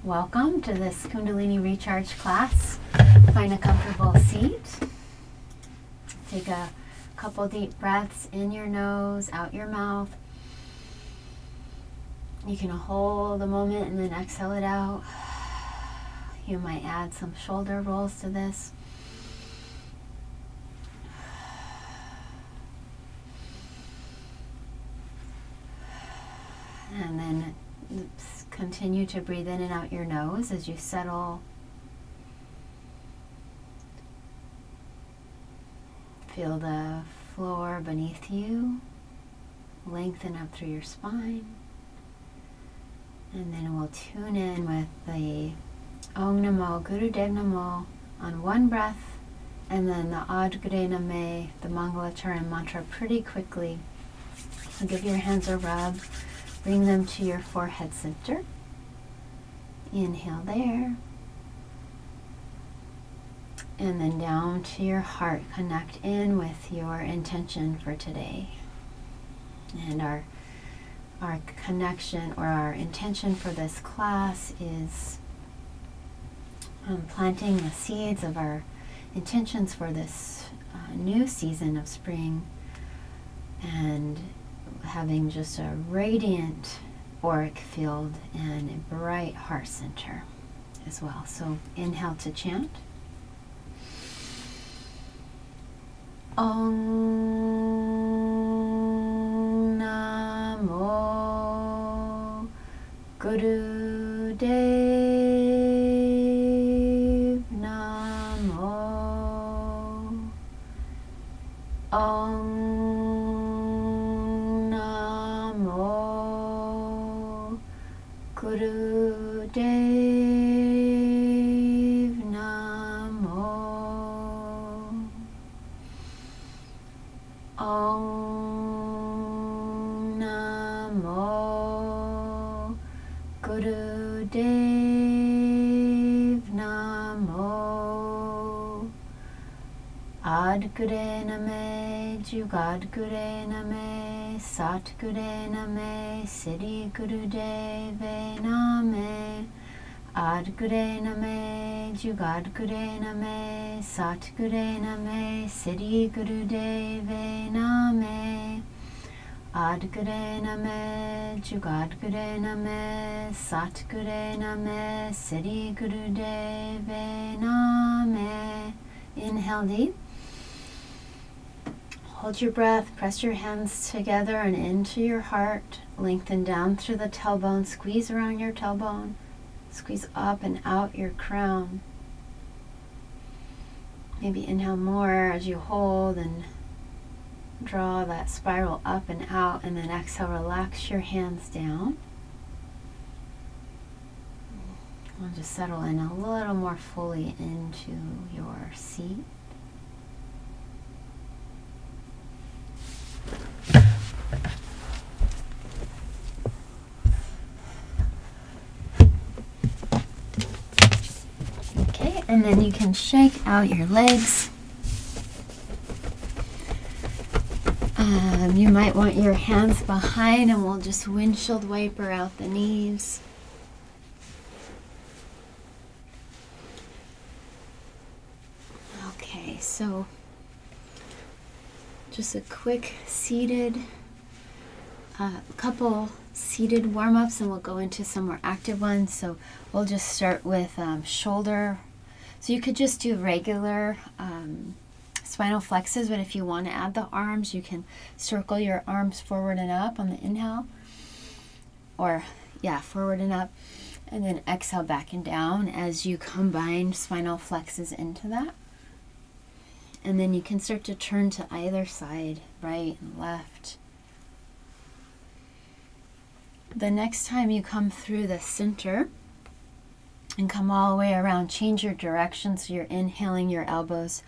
Welcome to this Kundalini Recharge Class. Find a comfortable seat. Take a couple deep breaths in your nose, out your mouth. You can hold a moment and then exhale it out. You might add some shoulder rolls to this. And then continue to breathe in and out your nose as you settle. Feel the floor beneath you lengthen up through your spine. And then we'll tune in with the Om Namo Gurudev Namo on one breath, and then the Ad Gure Name, the Mangalacharan mantra, pretty quickly. So give your hands a rub. Bring them to your forehead center. Inhale there. And then down to your heart. Connect in with your intention for today. And our connection or our intention for this class is planting the seeds of our intentions for this new season of spring, and having just a radiant auric field and a bright heart center as well. So inhale to chant. Om Namo Gurudev Namo. Om Gurudev Namo. Om Namo Gurudev Namo. Ad Gure Name, Jugad Gure Name, Sat Gure Name, Siddhi Gurudev Name. Ad Gure Name, Jugad Gure Name, Sat Gure Name, Siddhi Gurudev Name. Ad Gure Name, Jugad Gure Name, Sat Gure Name, Siddhi Gurudev Name. Inhale deep. Hold your breath, press your hands together and into your heart. Lengthen down through the tailbone, squeeze around your tailbone. Squeeze up and out your crown. Maybe inhale more as you hold and draw that spiral up and out, and then exhale, relax your hands down. I'll just settle in a little more fully into your seat. Okay, and then you can shake out your legs. You might want your hands behind, and we'll just windshield wiper out the knees. Okay, so just a quick seated, couple seated warm-ups, and we'll go into some more active ones. So we'll just start with shoulder. So you could just do regular spinal flexes, but if you want to add the arms, you can circle your arms forward and up on the inhale, or forward and up, and then exhale back and down as you combine spinal flexes into that. And then you can start to turn to either side, right and left. The next time you come through the center and come all the way around, change your direction, so you're inhaling your elbows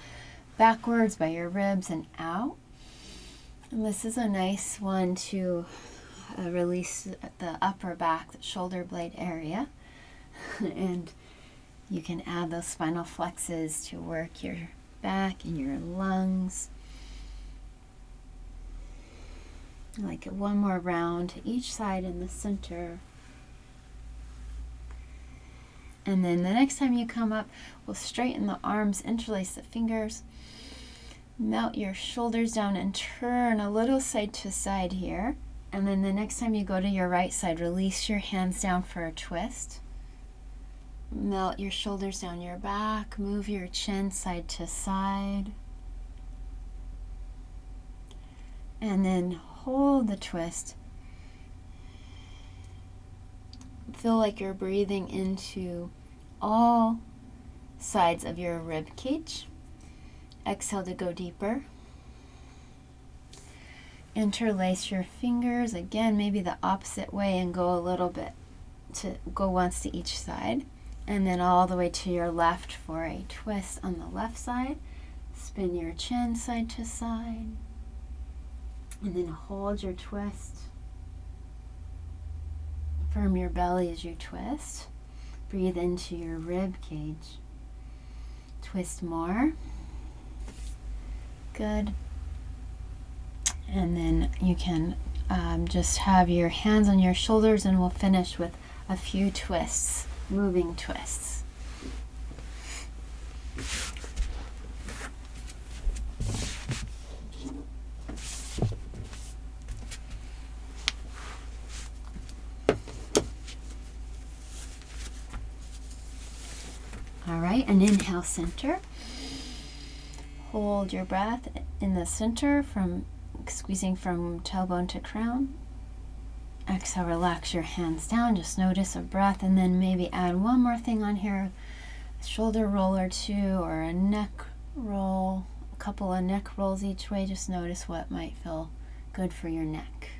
backwards by your ribs and out. And this is a nice one to release the upper back, the shoulder blade area. And you can add those spinal flexes to work your back and your lungs. Like one more round to each side in the center. And then the next time you come up, we'll straighten the arms, interlace the fingers, melt your shoulders down and turn a little side to side here. And then the next time you go to your right side, release your hands down for a twist. Melt your shoulders down your back, move your chin side to side. And then hold the twist. Feel like you're breathing into all sides of your rib cage. Exhale to go deeper. Interlace your fingers, again, maybe the opposite way, and go a little bit to go once to each side. And then all the way to your left for a twist on the left side. Spin your chin side to side. And then hold your twist. Firm your belly as you twist. Breathe into your rib cage. Twist more. Good. And then you can just have your hands on your shoulders, and we'll finish with a few twists, moving twists. All right, and inhale, center. Hold your breath in the center, from squeezing from tailbone to crown. Exhale, relax your hands down. Just notice a breath, and then maybe add one more thing on here. A shoulder roll or two, or a neck roll, a couple of neck rolls each way. Just notice what might feel good for your neck.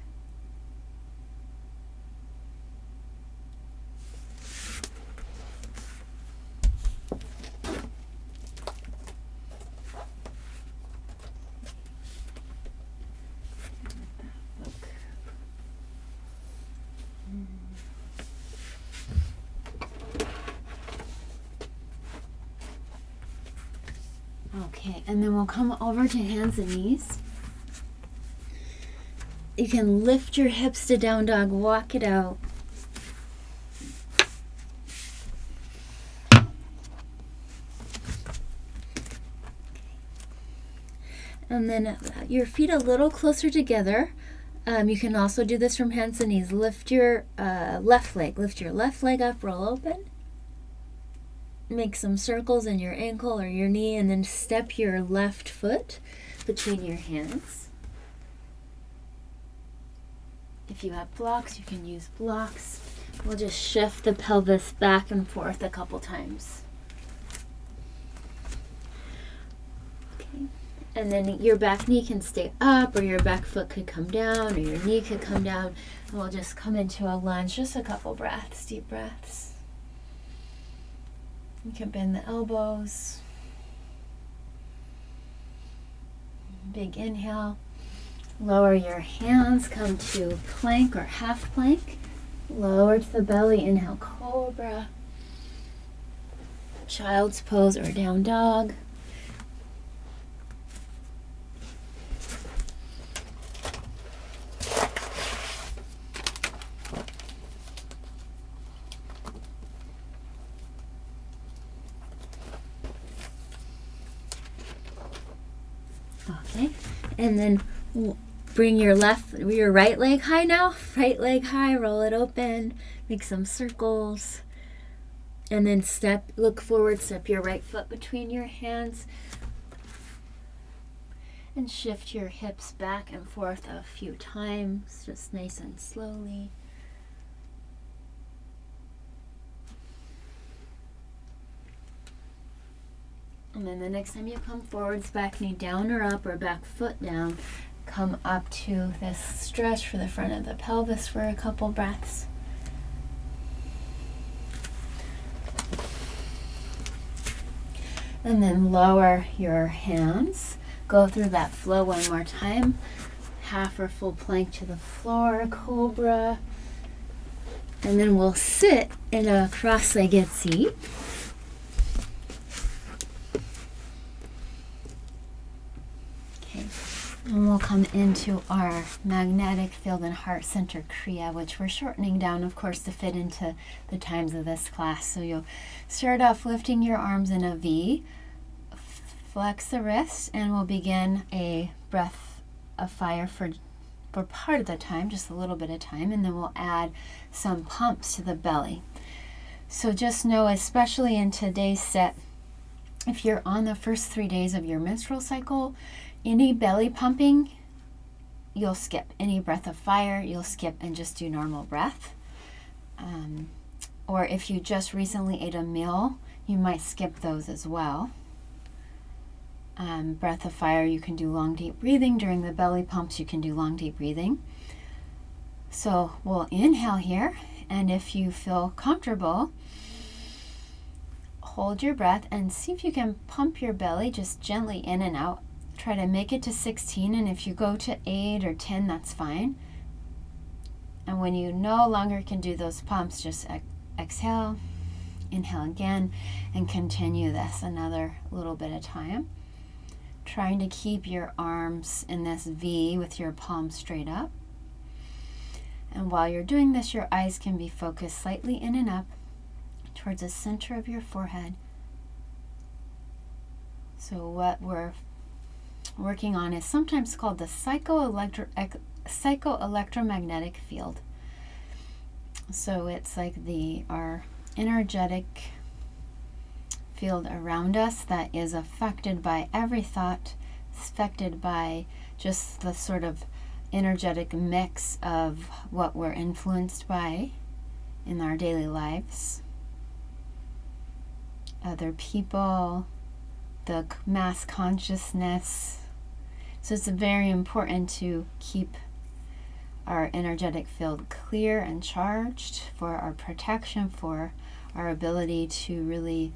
Okay, and then we'll come over to hands and knees. You can lift your hips to down dog, walk it out. And then your feet a little closer together. You can also do this from hands and knees. Lift your left leg. Lift your left leg up, roll open. Make some circles in your ankle or your knee, and then step your left foot between your hands. If you have blocks, you can use blocks. We'll just shift the pelvis back and forth a couple times. Okay. And then your back knee can stay up, or your back foot could come down, or your knee could come down. And we'll just come into a lunge, just a couple breaths, deep breaths. You can bend the elbows. Big inhale. Lower your hands, come to plank or half plank. Lower to the belly, inhale, cobra. Child's pose or down dog. Okay, and then bring your right leg high now. Right leg high, roll it open, make some circles, and then look forward, step your right foot between your hands, and shift your hips back and forth a few times, just nice and slowly. And then the next time you come forwards, back knee down or up, or back foot down, come up to this stretch for the front of the pelvis for a couple breaths. And then lower your hands. Go through that flow one more time. Half or full plank to the floor, cobra. And then we'll sit in a cross-legged seat. And we'll come into our magnetic field and heart center Kriya, which we're shortening down, of course, to fit into the times of this class. So you'll start off lifting your arms in a V, flex the wrists, and we'll begin a breath of fire for part of the time, just a little bit of time, and then we'll add some pumps to the belly. So just know, especially in today's set, if you're on the first 3 days of your menstrual cycle, any belly pumping, you'll skip. Any breath of fire, you'll skip and just do normal breath. Or if you just recently ate a meal, you might skip those as well. Breath of fire, you can do long, deep breathing. During the belly pumps, you can do long, deep breathing. So we'll inhale here, and if you feel comfortable, hold your breath and see if you can pump your belly just gently in and out. Try to make it to 16, and if you go to 8 or 10, that's fine. And when you no longer can do those pumps, just exhale, inhale again, and continue this another little bit of time. Trying to keep your arms in this V with your palms straight up. And while you're doing this, your eyes can be focused slightly in and up towards the center of your forehead. So what we're working on is sometimes called the psychoelectromagnetic field. So it's like our energetic field around us that is affected by every thought, affected by just the sort of energetic mix of what we're influenced by in our daily lives. Other people, the mass consciousness. So it's very important to keep our energetic field clear and charged for our protection, for our ability to really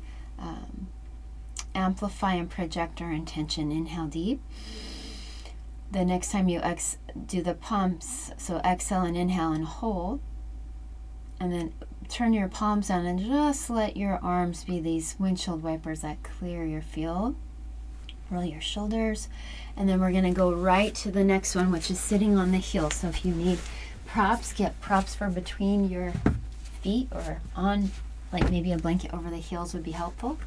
amplify and project our intention. Inhale deep. The next time you do the pumps, so exhale and inhale and hold. And then turn your palms down and just let your arms be these windshield wipers that clear your field. Roll your shoulders. And then we're going to go right to the next one, which is sitting on the heels. So if you need props, get props for between your feet or on, like maybe a blanket over the heels would be helpful.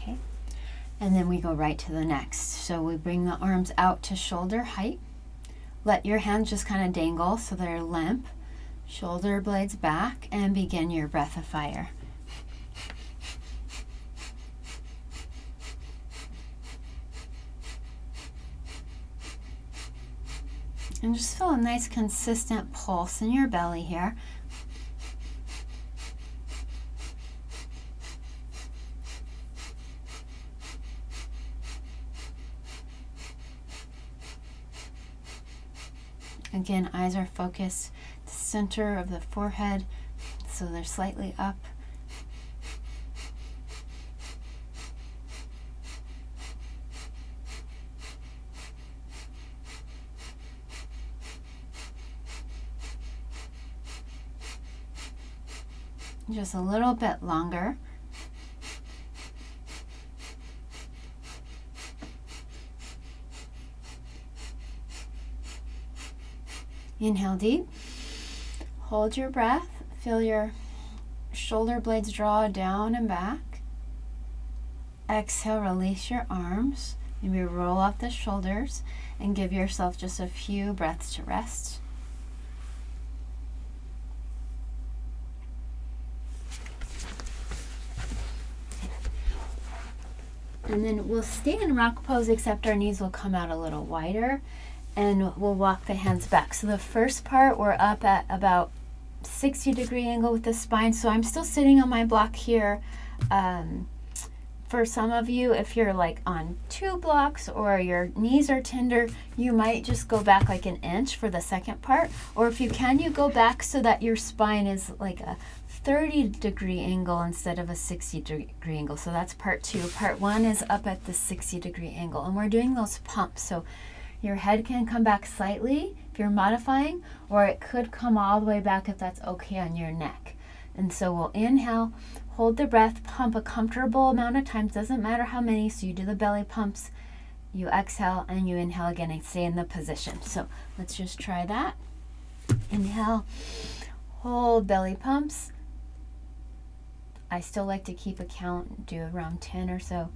Okay. And then we go right to the next. So we bring the arms out to shoulder height. Let your hands just kind of dangle so they're limp. Shoulder blades back, and begin your breath of fire. And just feel a nice consistent pulse in your belly here. Again, eyes are focused the center of the forehead, so they're slightly up. Just a little bit longer. Inhale deep. Hold your breath. Feel your shoulder blades draw down and back. Exhale, release your arms. Maybe roll up the shoulders and give yourself just a few breaths to rest. And then we'll stay in rock pose, except our knees will come out a little wider, and we'll walk the hands back. So the first part, we're up at about 60-degree angle with the spine. So I'm still sitting on my block here. For some of you, if you're like on 2 blocks or your knees are tender, you might just go back like an inch for the second part. Or if you can, you go back so that your spine is like a 30-degree angle instead of a 60-degree angle. So that's part 2. Part 1 is up at the 60-degree angle. And we're doing those pumps. So your head can come back slightly if you're modifying, or it could come all the way back if that's okay on your neck. And so we'll inhale, hold the breath, pump a comfortable amount of times, doesn't matter how many. So you do the belly pumps, You exhale and you inhale again and stay in the position. So let's just try that. Inhale, hold belly pumps. I still like to keep a count, do around 10 or so.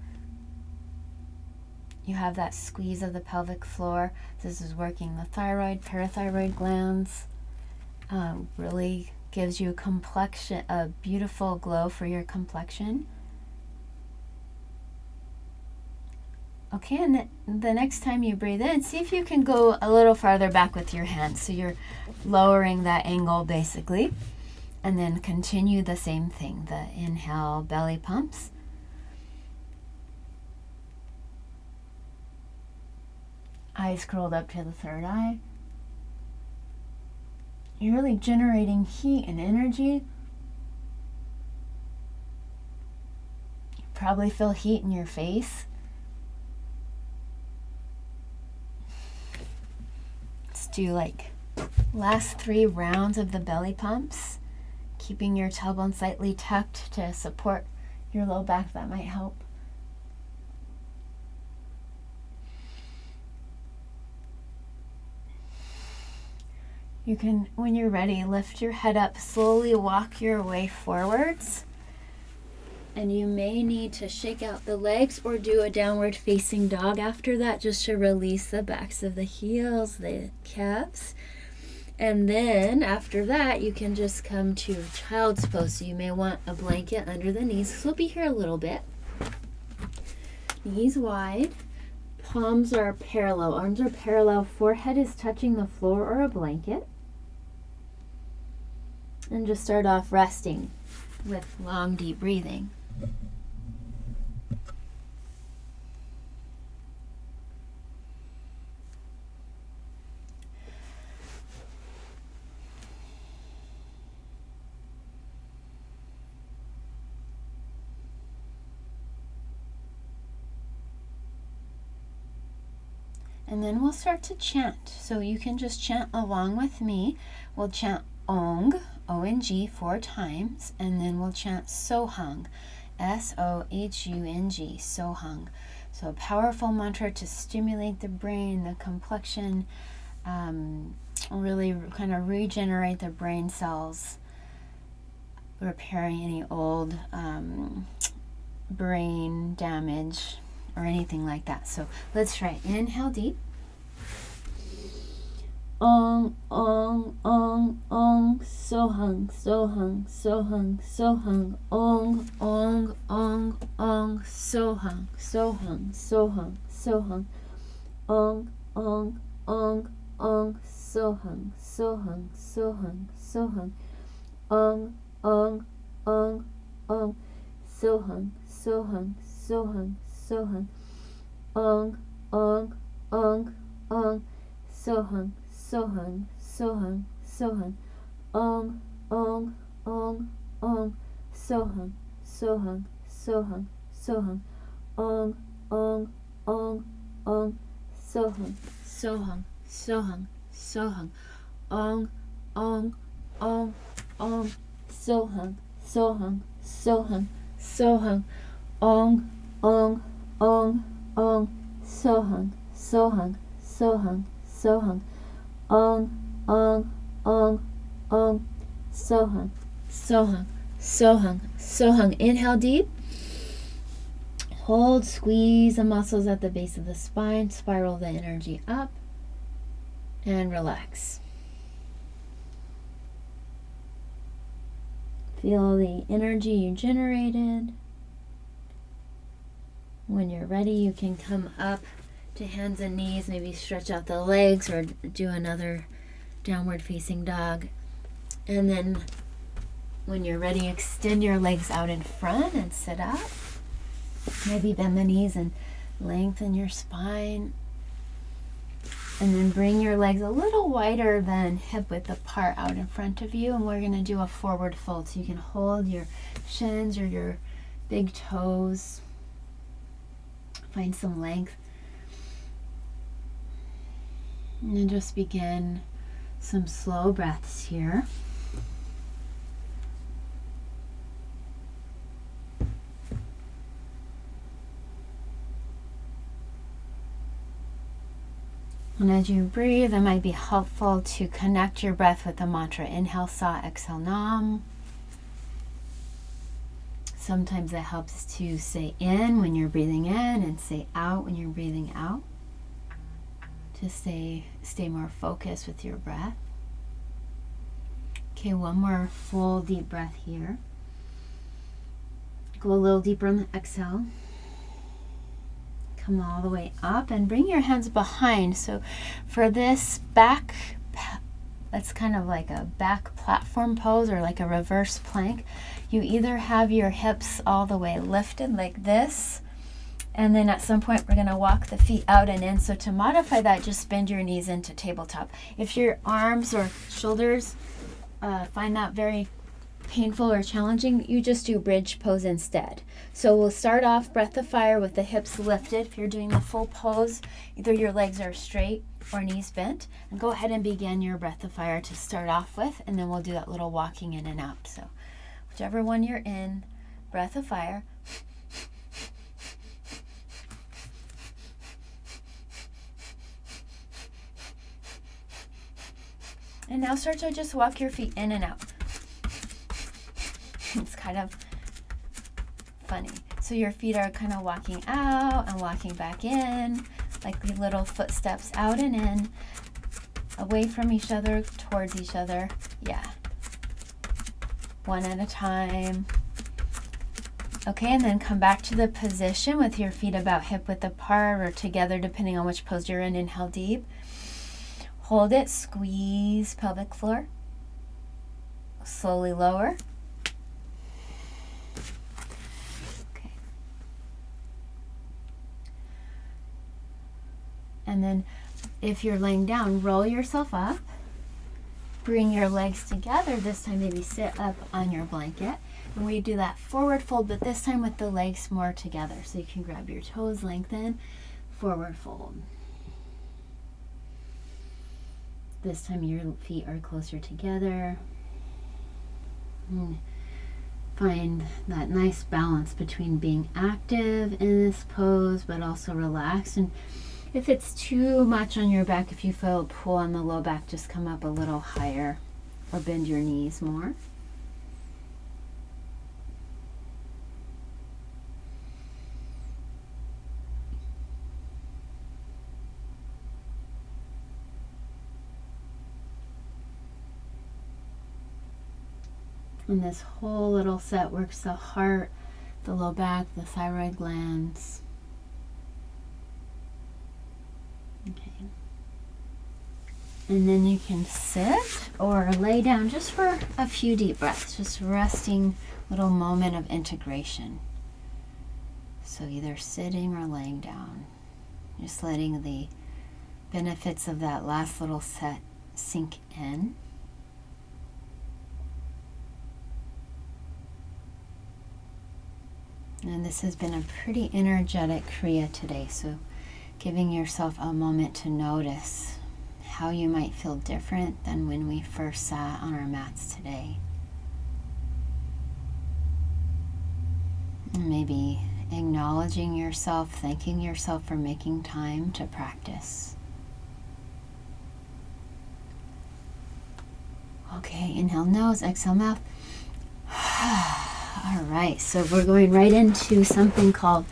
You have that squeeze of the pelvic floor. This is working the thyroid, parathyroid glands. Really gives you a beautiful glow for your complexion. Okay, and the next time you breathe in, see if you can go a little farther back with your hands. So you're lowering that angle basically. And then continue the same thing. The inhale, belly pumps. Eyes curled up to the third eye. You're really generating heat and energy. You probably feel heat in your face. Let's do like last 3 rounds of the belly pumps. Keeping your tailbone slightly tucked to support your low back. That might help. You can, when you're ready, lift your head up, slowly walk your way forwards. And you may need to shake out the legs or do a downward facing dog after that, just to release the backs of the heels, the calves. And then after that, you can just come to child's pose. So you may want a blanket under the knees. So we'll be here a little bit. Knees wide. Palms are parallel. Arms are parallel. Forehead is touching the floor or a blanket. And just start off resting with long, deep breathing. And then we'll start to chant. So you can just chant along with me. We'll chant Ong, O-N-G, 4 times. And then we'll chant Sohung, S-O-H-U-N-G, Sohung. So a powerful mantra to stimulate the brain, the complexion, really kind of regenerate the brain cells, repairing any old brain damage or anything like that. So let's try. Inhale deep. Ong, ong, ong, ong, sohung, sohung, sohung, sohung, ong, ong, ong, ong, sohung, sohung, sohung, sohung, ong, ong, ong, ong, sohung, sohung, sohung, sohung, ong, ong, ong, ong, sohung, sohung, sohung, sohung, ong, ong, ong, ong, sohung, sohung, sohung, sohung, ong, ong, ong, ong, sohung, sohung, sohung, sohung, ong, ong, ong, ong, sohung, sohung, sohung, sohung, ong, ong, ong, ong, sohung, sohung, sohung, sohung, ong, ong, ong, ong, sohung, sohung, sohung, sohung, ong, ong, ong, ong, sohung, sohung, sohung, sohung. Inhale deep. Hold, squeeze the muscles at the base of the spine, spiral the energy up, and relax. Feel the energy you generated. When you're ready, you can come up to hands and knees, maybe stretch out the legs or do another downward facing dog. And then when you're ready, extend your legs out in front and sit up. Maybe bend the knees and lengthen your spine. And then bring your legs a little wider than hip width apart out in front of you. And we're going to do a forward fold. So you can hold your shins or your big toes. Find some length. And then just begin some slow breaths here. And as you breathe, it might be helpful to connect your breath with the mantra. Inhale Sa, exhale Nam. Sometimes it helps to say in when you're breathing in and say out when you're breathing out, to stay more focused with your breath. Okay, one more full deep breath here. Go a little deeper on the exhale. Come all the way up and bring your hands behind. So for this back, that's kind of like a back platform pose or like a reverse plank. You either have your hips all the way lifted like this, and then at some point we're going to walk the feet out and in. So to modify that, just bend your knees into tabletop. If your arms or shoulders find that very painful or challenging, you just do bridge pose instead. So we'll start off breath of fire with the hips lifted. If you're doing the full pose, either your legs are straight or knees bent, and go ahead and begin your breath of fire to start off with, and then we'll do that little walking in and out. So whichever one you're in, breath of fire. And now start to just walk your feet in and out. It's kind of funny. So your feet are kind of walking out and walking back in, like the little footsteps out and in, away from each other, towards each other. Yeah. One at a time. Okay, and then come back to the position with your feet about hip width apart or together, depending on which pose you're in. Inhale deep. Hold it, squeeze pelvic floor. Slowly lower. Okay. And then if you're laying down, roll yourself up. Bring your legs together. This time maybe sit up on your blanket. And we do that forward fold, but this time with the legs more together. So you can grab your toes, lengthen, forward fold. This time your feet are closer together. And find that nice balance between being active in this pose, but also relaxed. And if it's too much on your back, if you feel a pull on the low back, just come up a little higher or bend your knees more. And this whole little set works the heart, the low back, the thyroid glands. Okay. And then you can sit or lay down just for a few deep breaths, just resting, little moment of integration. So either sitting or laying down, just letting the benefits of that last little set sink in. And this has been a pretty energetic Kriya today, so giving yourself a moment to notice how you might feel different than when we first sat on our mats today. And maybe acknowledging yourself, thanking yourself for making time to practice. Okay, inhale nose, exhale mouth. All right, so we're going right into something called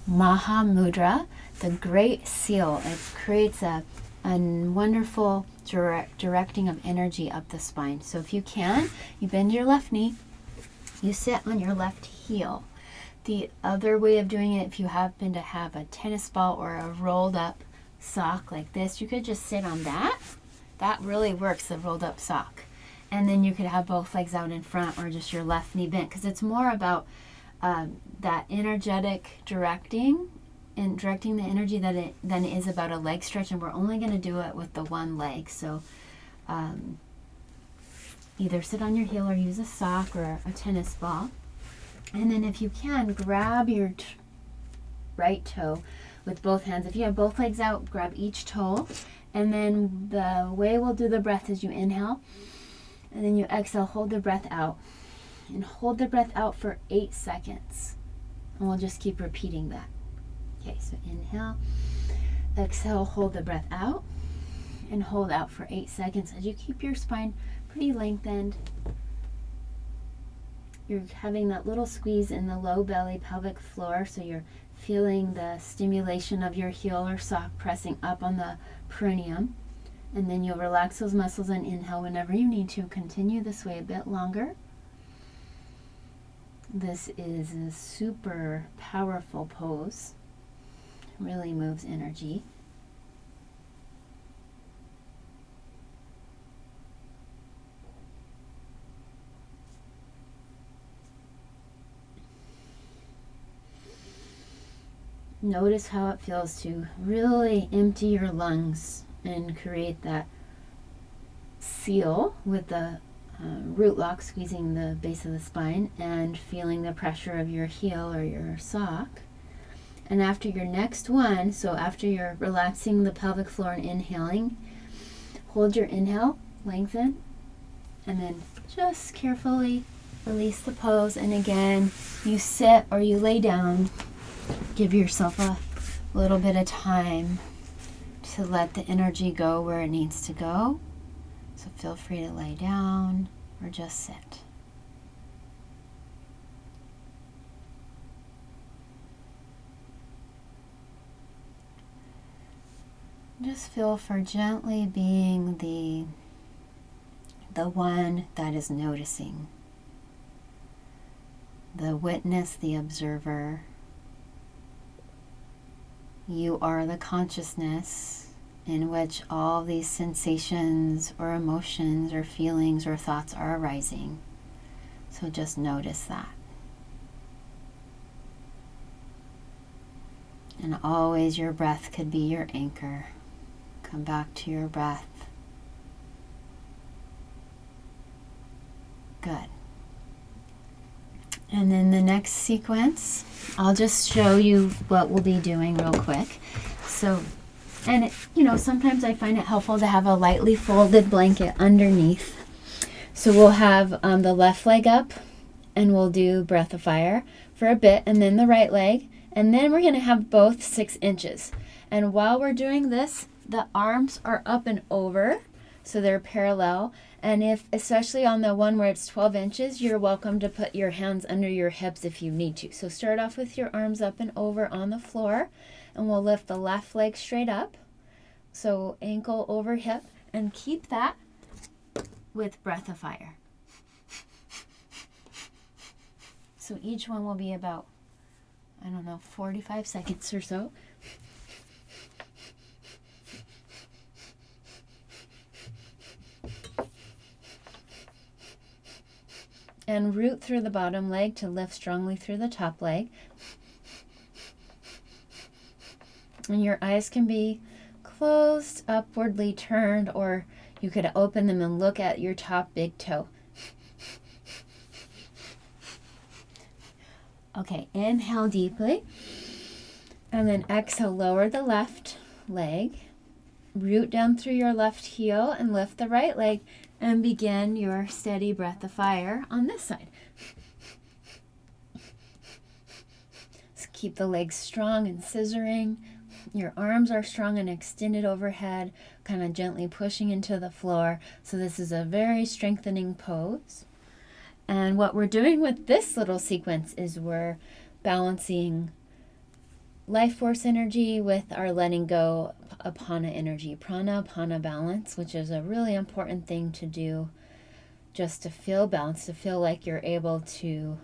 Maha Mudra, the Great Seal. It creates a wonderful directing of energy up the spine. So if you can, you bend your left knee, you sit on your left heel. The other way of doing it, if you happen to have a tennis ball or a rolled up sock like this, you could just sit on that. That really works, the rolled up sock. And then you could have both legs out in front or just your left knee bent, because it's more about that energetic directing and directing the energy than it is about a leg stretch. And we're only going to do it with the one leg. So either sit on your heel or use a sock or a tennis ball. And then if you can, grab your right toe with both hands. If you have both legs out, grab each toe. And then the way we'll do the breath is you inhale. And then you exhale, hold the breath out. And hold the breath out for 8 seconds. And we'll just keep repeating that. Okay, so inhale. Exhale, hold the breath out, and hold out for 8 seconds as you keep your spine pretty lengthened. You're having that little squeeze in the low belly pelvic floor, so you're feeling the stimulation of your heel or sock pressing up on the perineum. And then you'll relax those muscles and inhale whenever you need to. Continue this way a bit longer. This is a super powerful pose. Really moves energy. Notice how it feels to really empty your lungs and create that seal with the root lock squeezing the base of the spine and feeling the pressure of your heel or your sock. And after your next one, so after you're relaxing the pelvic floor and inhaling, hold your inhale, lengthen, and then just carefully release the pose. And again, you sit or you lay down. Give yourself a little bit of time to let the energy go where it needs to go. So feel free to lay down or just sit. Just feel for gently being the one that is noticing, the witness, the observer. You are the consciousness in which all these sensations or emotions or feelings or thoughts are arising. So just notice that. And always your breath could be your anchor. Come back to your breath. Good. And then the next sequence, I'll just show you what we'll be doing real quick. So, and sometimes I find it helpful to have a lightly folded blanket underneath. So we'll have the left leg up, and we'll do breath of fire for a bit, and then the right leg, and then we're going to have both 6 inches. And while we're doing this, the arms are up and over, so they're parallel. And if, especially on the one where it's 12 inches, you're welcome to put your hands under your hips if you need to. So start off with your arms up and over on the floor, and we'll lift the left leg straight up. So ankle over hip, and keep that with breath of fire. So each one will be about, 45 seconds or so. And root through the bottom leg to lift strongly through the top leg. And your eyes can be closed, upwardly turned, or you could open them and look at your top big toe. Okay, inhale deeply. And then exhale, lower the left leg. Root down through your left heel and lift the right leg. And begin your steady breath of fire on this side. So keep the legs strong and scissoring. Your arms are strong and extended overhead, kind of gently pushing into the floor. So this is a very strengthening pose. And what we're doing with this little sequence is we're balancing life force energy with our letting go apana energy, prana apana balance, which is a really important thing to do just to feel balanced, to feel like you're able to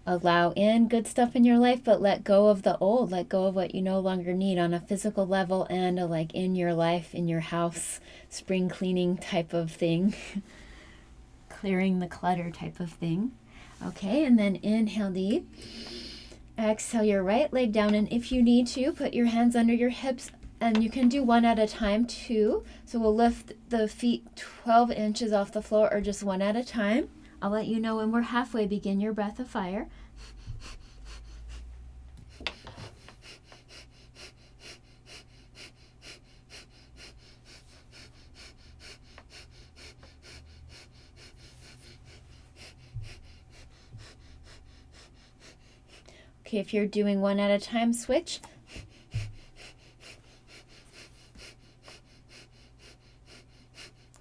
allow in good stuff in your life, but let go of the old, let go of what you no longer need on a physical level and like in your life, in your house, spring cleaning type of thing, clearing the clutter type of thing. Okay, and then inhale deep. Exhale your right leg down, and if you need to, put your hands under your hips, and you can do one at a time too. So we'll lift the feet 12 inches off the floor, or just one at a time. I'll let you know when we're halfway. Begin your breath of fire. Okay, if you're doing one at a time, switch.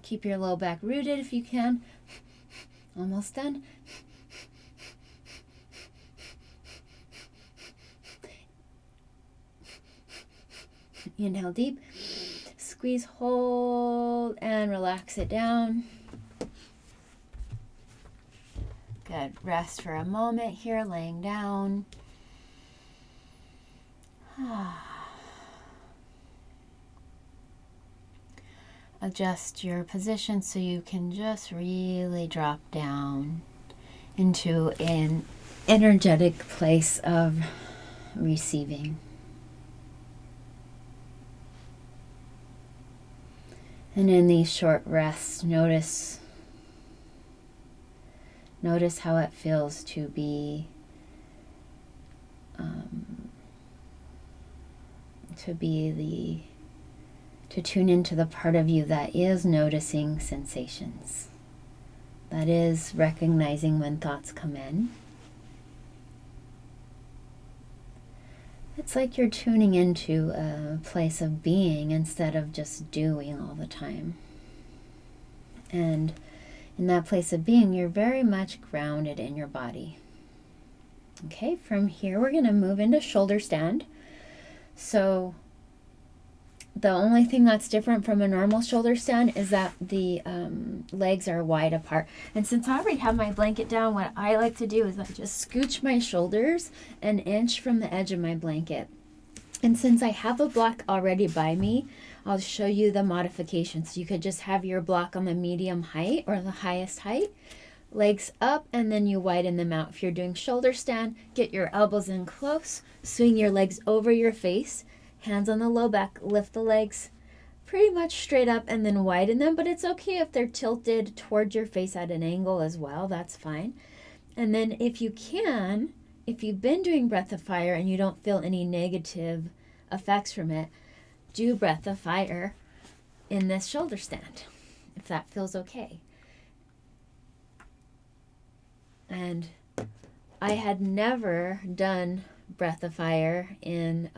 Keep your low back rooted if you can. Almost done. Inhale deep. Squeeze, hold, and relax it down. Good. Rest for a moment here, laying down. Adjust your position so you can just really drop down into an energetic place of receiving. And in these short rests, notice how it feels to be to tune into the part of you that is noticing sensations, that is recognizing when thoughts come in. It's like you're tuning into a place of being instead of just doing all the time. And in that place of being, you're very much grounded in your body. Okay, from here we're going to move into shoulder stand. So the only thing that's different from a normal shoulder stand is that the legs are wide apart. And since I already have my blanket down, what I like to do is I just scooch my shoulders an inch from the edge of my blanket. And since I have a block already by me, I'll show you the modifications. You could just have your block on the medium height or the highest height, legs up, and then you widen them out. If you're doing shoulder stand, get your elbows in close, swing your legs over your face, hands on the low back, lift the legs pretty much straight up and then widen them, but it's okay if they're tilted towards your face at an angle as well, that's fine. And then if you can, if you've been doing breath of fire and you don't feel any negative effects from it, do breath of fire in this shoulder stand, if that feels okay. And I had never done breath of fire in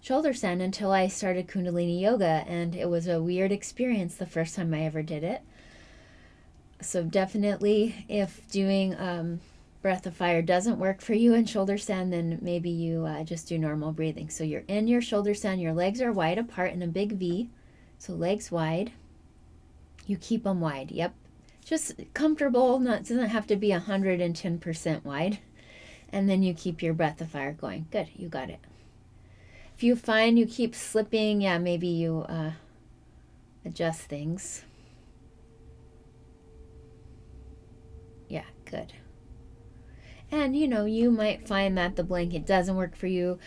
shoulder stand until I started Kundalini Yoga, and it was a weird experience the first time I ever did it. So definitely, if doing breath of fire doesn't work for you in shoulder stand, then maybe you just do normal breathing. So you're in your shoulder stand, your legs are wide apart in a big V, so legs wide. You keep them wide, yep. Just comfortable, doesn't have to be 110% wide. And then you keep your breath of fire going. Good, you got it. If you find you keep slipping, yeah, maybe you adjust things. Yeah, good. And you might find that the blanket doesn't work for you.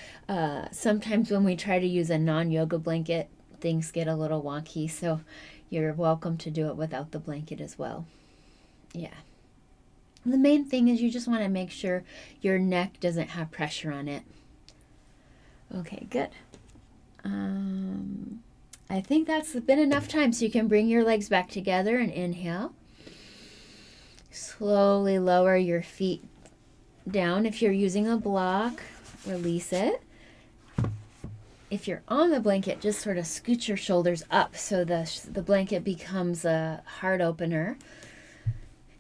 Sometimes when we try to use a non-yoga blanket, things get a little wonky, so you're welcome to do it without the blanket as well. Yeah. The main thing is you just want to make sure your neck doesn't have pressure on it. Okay, good. I think that's been enough time, so you can bring your legs back together and inhale. Slowly lower your feet down. If you're using a block, release it. If you're on the blanket, just sort of scoot your shoulders up so the blanket becomes a heart opener.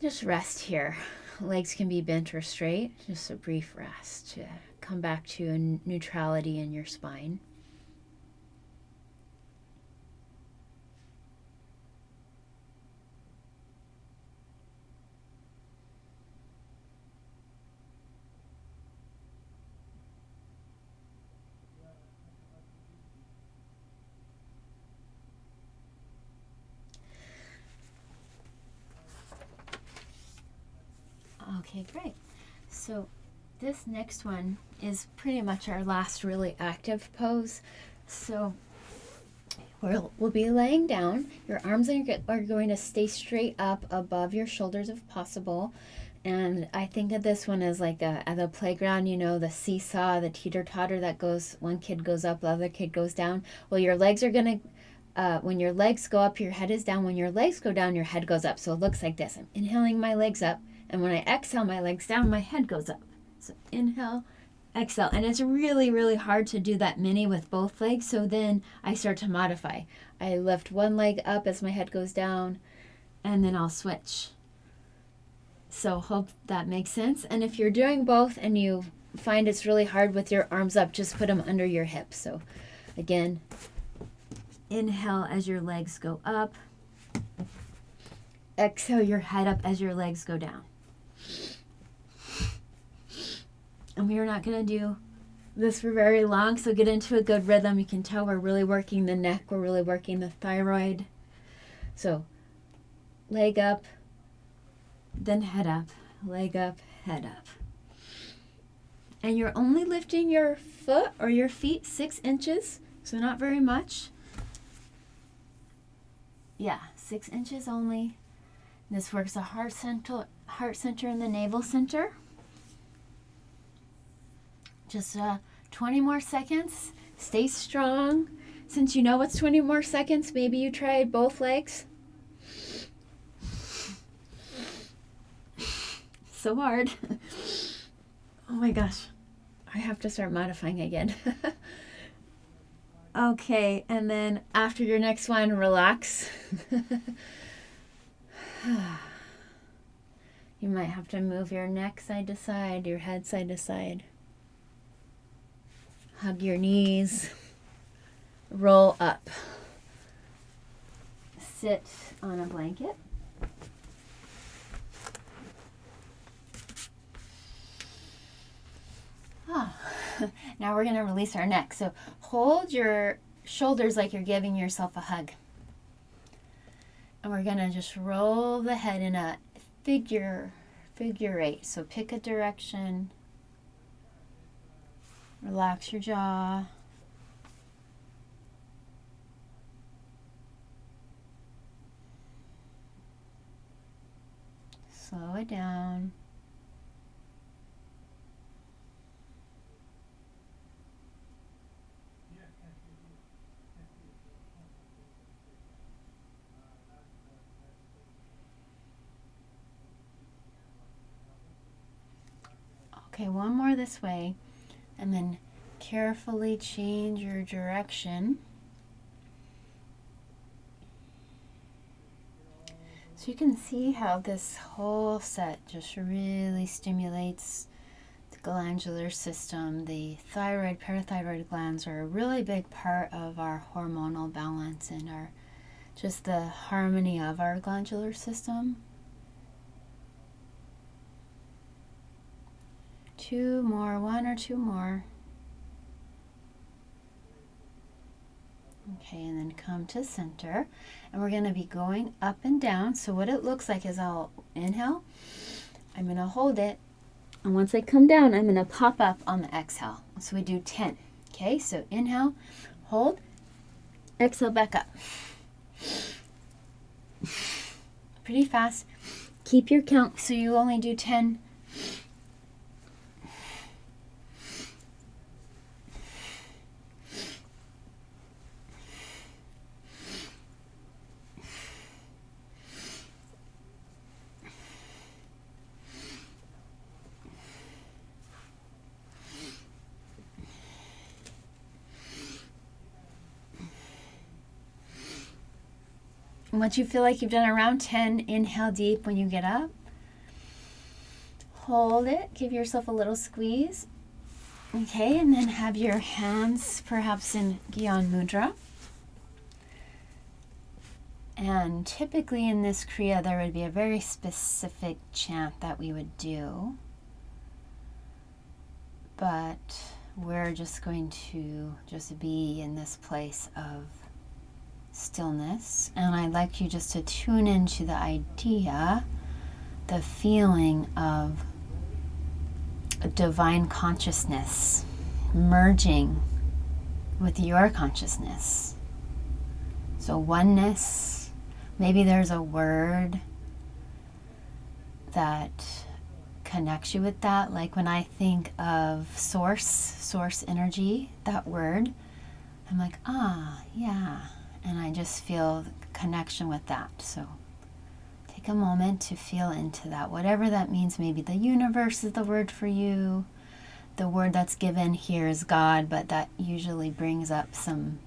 Just rest here. Legs can be bent or straight. Just a brief rest to come back to a neutrality in your spine. Okay, great. So this next one is pretty much our last really active pose. So we'll be laying down. Your arms are going to stay straight up above your shoulders if possible. And I think of this one as like at the playground, the seesaw, the teeter-totter that goes, one kid goes up, the other kid goes down. Well, your legs are going to, when your legs go up, your head is down. When your legs go down, your head goes up. So it looks like this. I'm inhaling my legs up. And when I exhale my legs down, my head goes up. So inhale, exhale. And it's really, really hard to do that many with both legs. So then I start to modify. I lift one leg up as my head goes down, and then I'll switch. So hope that makes sense. And if you're doing both and you find it's really hard with your arms up, just put them under your hips. So again, inhale as your legs go up. Exhale your head up as your legs go down. And we are not going to do this for very long, so get into a good rhythm. You can tell we're really working the neck, we're really working the thyroid. So leg up, then head up, leg up, head up. And you're only lifting your foot or your feet 6 inches, so not very much. Yeah, 6 inches only. This works the heart center and the navel center. Just 20 more seconds. Stay strong. Since you know it's 20 more seconds, maybe you tried both legs. So hard. Oh my gosh. I have to start modifying again. Okay, and then after your next one, relax. You might have to move your neck side to side, your head side to side. Hug your knees. Roll up. Sit on a blanket. Now we're going to release our neck. So hold your shoulders like you're giving yourself a hug. And we're going to just roll the head in a figure 8. So pick a direction. Relax your jaw. Slow it down. Okay, one more this way, and then carefully change your direction. So you can see how this whole set just really stimulates the glandular system. The thyroid, parathyroid glands are a really big part of our hormonal balance and our just the harmony of our glandular system. 2 more, 1 or 2 more. Okay, and then come to center. And we're going to be going up and down. So what it looks like is I'll inhale. I'm going to hold it. And once I come down, I'm going to pop up on the exhale. So we do 10. Okay, so inhale, hold, exhale back up. Pretty fast. Keep your count so you only do 10. And once you feel like you've done around 10, inhale deep when you get up. Hold it. Give yourself a little squeeze. Okay, and then have your hands perhaps in Gyan Mudra. And typically in this Kriya, there would be a very specific chant that we would do. But we're just going to just be in this place of stillness, and I'd like you just to tune into the idea, the feeling of a divine consciousness merging with your consciousness. So oneness, maybe there's a word that connects you with that, like when I think of source energy, that word, I'm like, yeah. And I just feel the connection with that. So take a moment to feel into that. Whatever that means, maybe the universe is the word for you. the word that's given here is God, but that usually brings up some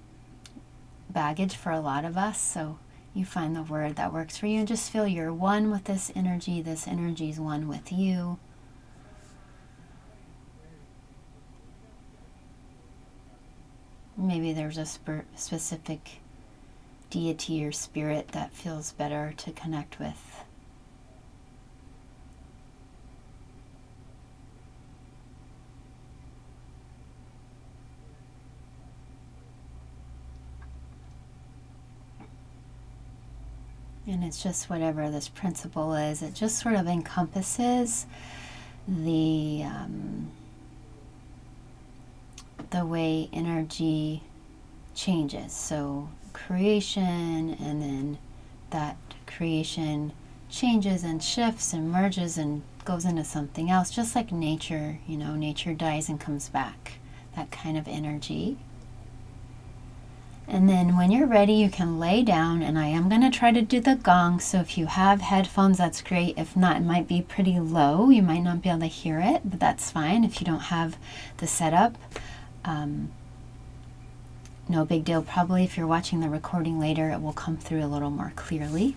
baggage for a lot of us. So you find the word that works for you and just feel you're one with this energy is one with you. Maybe there's a specific deity or spirit that feels better to connect with. And it's just whatever this principle is. It just sort of encompasses the way energy changes. So creation, and then that creation changes and shifts and merges and goes into something else, just like nature. Nature dies and comes back. That kind of energy. And then when you're ready, you can lay down, and I am going to try to do the gong. So if you have headphones, that's great. If not, it might be pretty low. You might not be able to hear it, but that's fine if you don't have the setup. No big deal. Probably if you're watching the recording later, it will come through a little more clearly.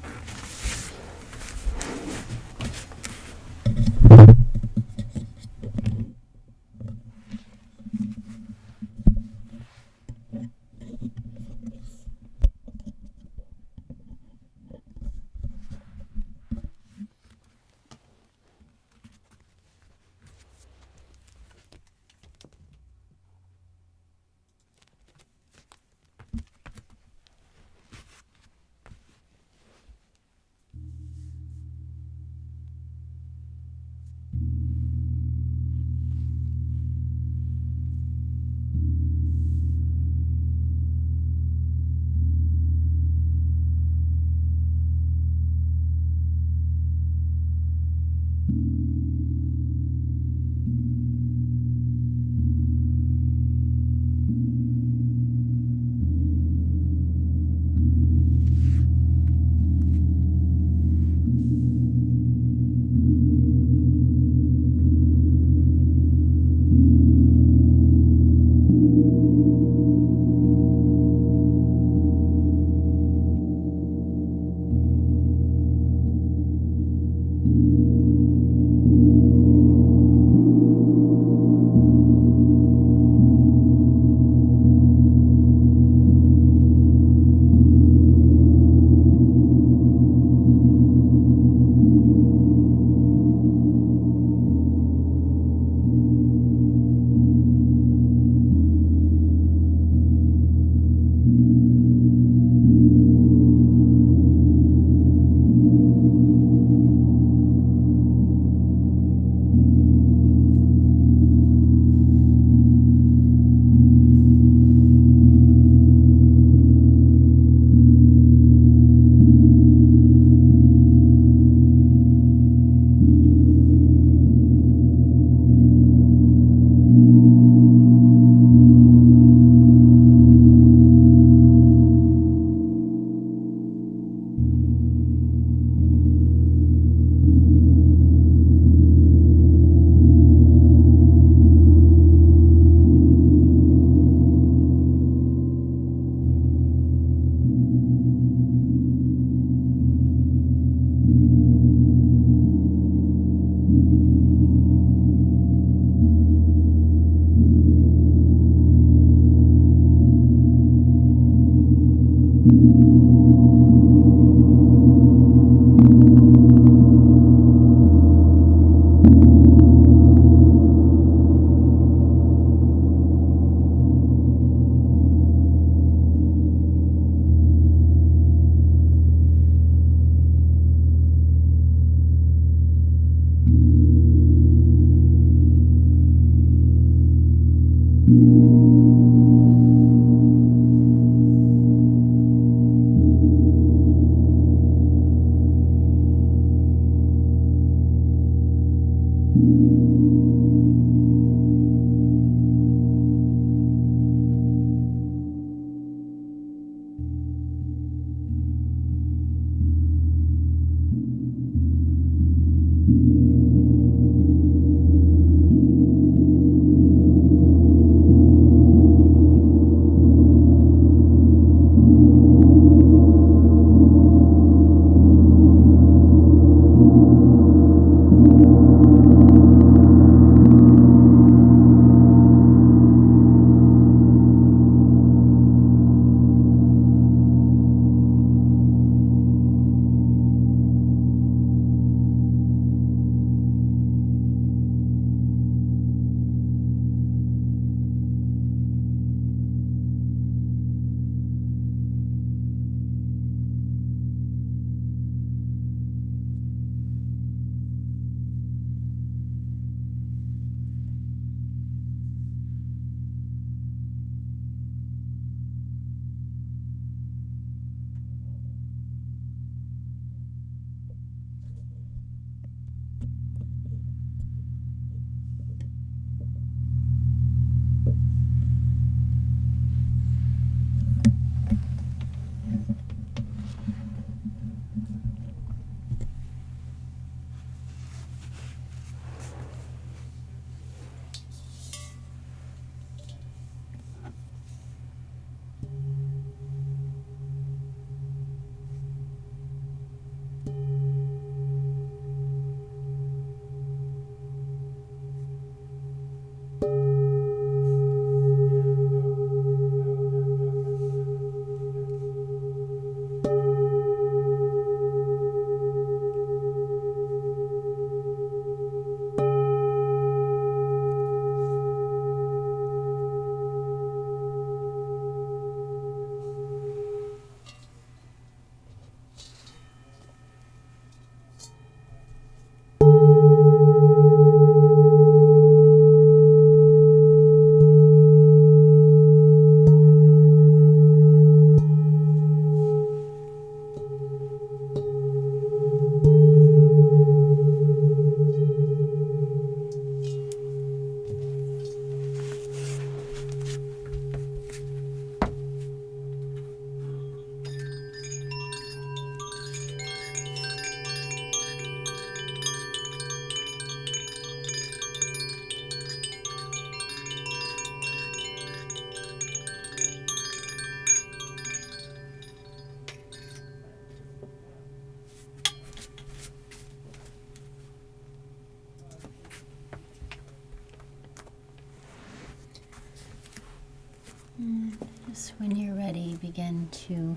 So when you're ready, begin to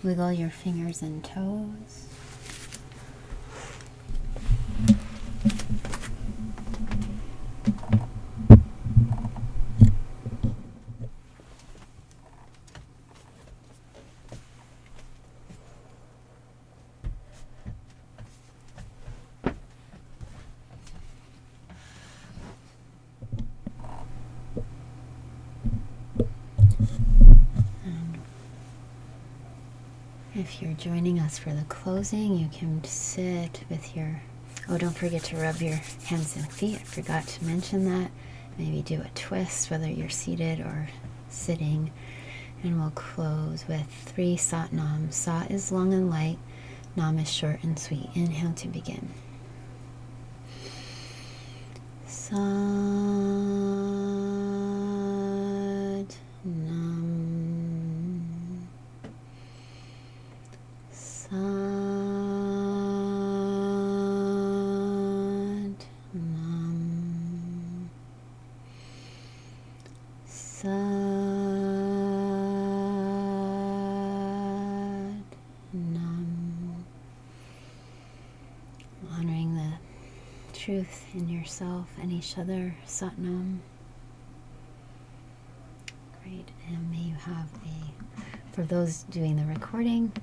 wiggle your fingers and toes. If you're joining us for the closing, you can sit with your, don't forget to rub your hands and feet. I forgot to mention that. Maybe do a twist, whether you're seated or sitting. And we'll close with 3 Sat Nam. Sat is long and light, Nam is short and sweet. Inhale to begin. Sat Nam. Sat Nam. Sat Nam. Honoring the truth in yourself and each other. Sat Nam. Great. And may you have for those doing the recording,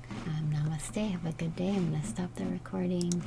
namaste. Have a good day. I'm going to stop the recording.